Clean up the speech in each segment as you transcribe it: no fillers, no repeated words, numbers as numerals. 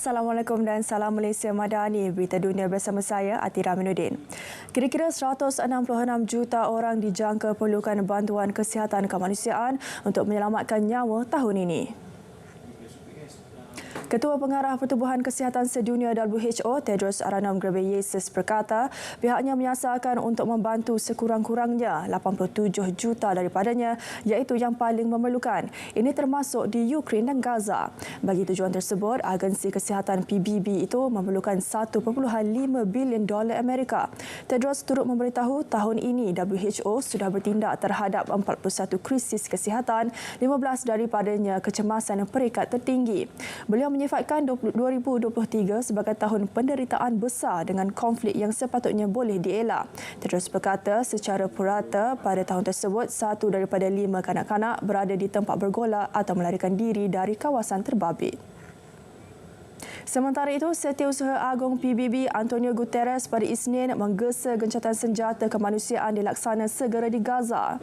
Assalamualaikum dan salam Malaysia Madani. Berita dunia bersama saya, Atira Aminuddin. Kira-kira 166 juta orang dijangka perlukan bantuan kesihatan kemanusiaan untuk menyelamatkan nyawa tahun ini. Ketua Pengarah Pertubuhan Kesihatan Sedunia WHO, Tedros Adhanom Ghebreyesus berkata pihaknya menyasarkan untuk membantu sekurang-kurangnya 87 juta daripadanya iaitu yang paling memerlukan. Ini termasuk di Ukraine dan Gaza. Bagi tujuan tersebut, agensi kesihatan PBB itu memerlukan 1.5 bilion dolar Amerika. Tedros turut memberitahu tahun ini WHO sudah bertindak terhadap 41 krisis kesihatan, 15 daripadanya kecemasan peringkat tertinggi. Beliau menyifatkan 2023 sebagai tahun penderitaan besar dengan konflik yang sepatutnya boleh dielak. Tedros berkata secara purata pada tahun tersebut 1 daripada 5 kanak-kanak berada di tempat bergolak atau melarikan diri dari kawasan terbabit. Sementara itu, Setiausaha Agung PBB Antonio Guterres pada Isnin menggesa gencatan senjata kemanusiaan dilaksana segera di Gaza.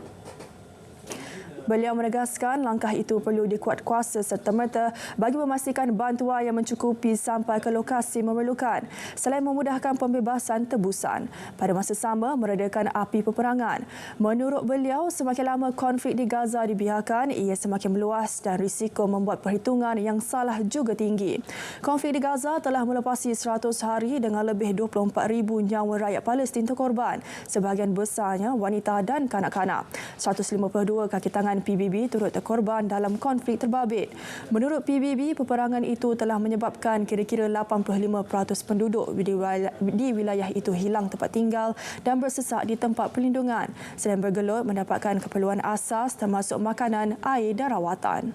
Beliau menegaskan langkah itu perlu dikuatkuasa serta-merta bagi memastikan bantuan yang mencukupi sampai ke lokasi memerlukan, selain memudahkan pembebasan tebusan. Pada masa sama, meredakan api peperangan. Menurut beliau, semakin lama konflik di Gaza dibiarkan, ia semakin meluas dan risiko membuat perhitungan yang salah juga tinggi. Konflik di Gaza telah melepasi 100 hari dengan lebih 24,000 nyawa rakyat Palestin terkorban, sebahagian besarnya wanita dan kanak-kanak. 152 kaki tangan PBB turut terkorban dalam konflik terbabit. Menurut PBB, peperangan itu telah menyebabkan kira-kira 85% penduduk di wilayah itu hilang tempat tinggal dan bersesak di tempat perlindungan, selain bergelut mendapatkan keperluan asas termasuk makanan, air dan rawatan.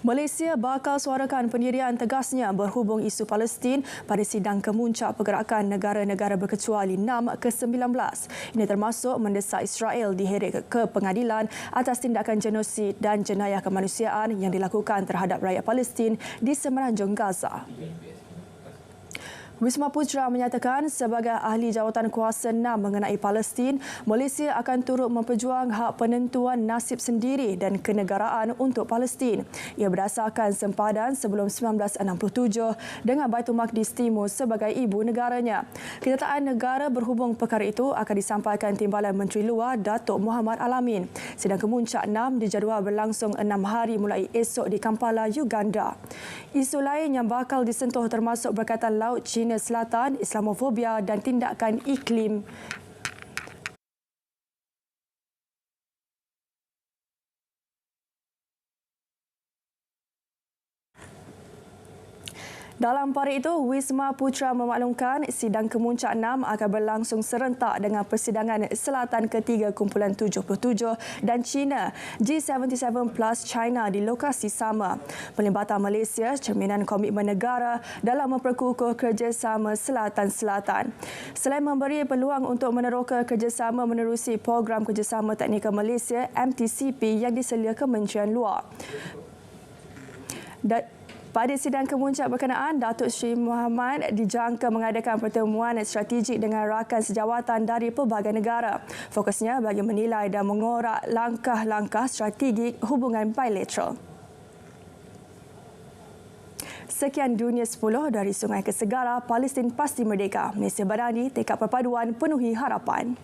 Malaysia bakal suarakan pendirian tegasnya berhubung isu Palestin pada sidang kemuncak pergerakan negara-negara berkecuali NAM ke-19. Ini termasuk mendesak Israel diheret ke pengadilan atas tindakan genosid dan jenayah kemanusiaan yang dilakukan terhadap rakyat Palestin di semenanjung Gaza. Wisma Putra menyatakan sebagai ahli jawatan kuasa NAM mengenai Palestin, Malaysia akan turut memperjuang hak penentuan nasib sendiri dan kenegaraan untuk Palestin. Ia berdasarkan sempadan sebelum 1967 dengan Baitul Maqdis Timur sebagai ibu negaranya. Kenyataan negara berhubung perkara itu akan disampaikan Timbalan Menteri Luar Datuk Muhammad Al-Amin. Sidang kemuncak NAM dijadual berlangsung 6 hari mulai esok di Kampala, Uganda. Isu lain yang bakal disentuh termasuk berkaitan Laut China Selatan, Islamofobia dan tindakan iklim. Dalam pada itu, Wisma Putra memaklumkan sidang kemuncak NAM akan berlangsung serentak dengan persidangan Selatan ke-3.77 dan China G77 plus China di lokasi sama. Pelibatan Malaysia cerminan komitmen negara dalam memperkukuh kerjasama Selatan-Selatan. Selain memberi peluang untuk meneroka kerjasama menerusi program kerjasama teknikal Malaysia MTCP yang diselia Kementerian Luar. Pada sidang kemuncak berkenaan, Datuk Seri Muhammad dijangka mengadakan pertemuan strategik dengan rakan sejawatan dari pelbagai negara. Fokusnya bagi menilai dan mengorak langkah-langkah strategik hubungan bilateral. Sekian Dunia 10 dari Sungai ke Segara, Palestin pasti merdeka. Malaysia Madani, tekad perpaduan penuhi harapan.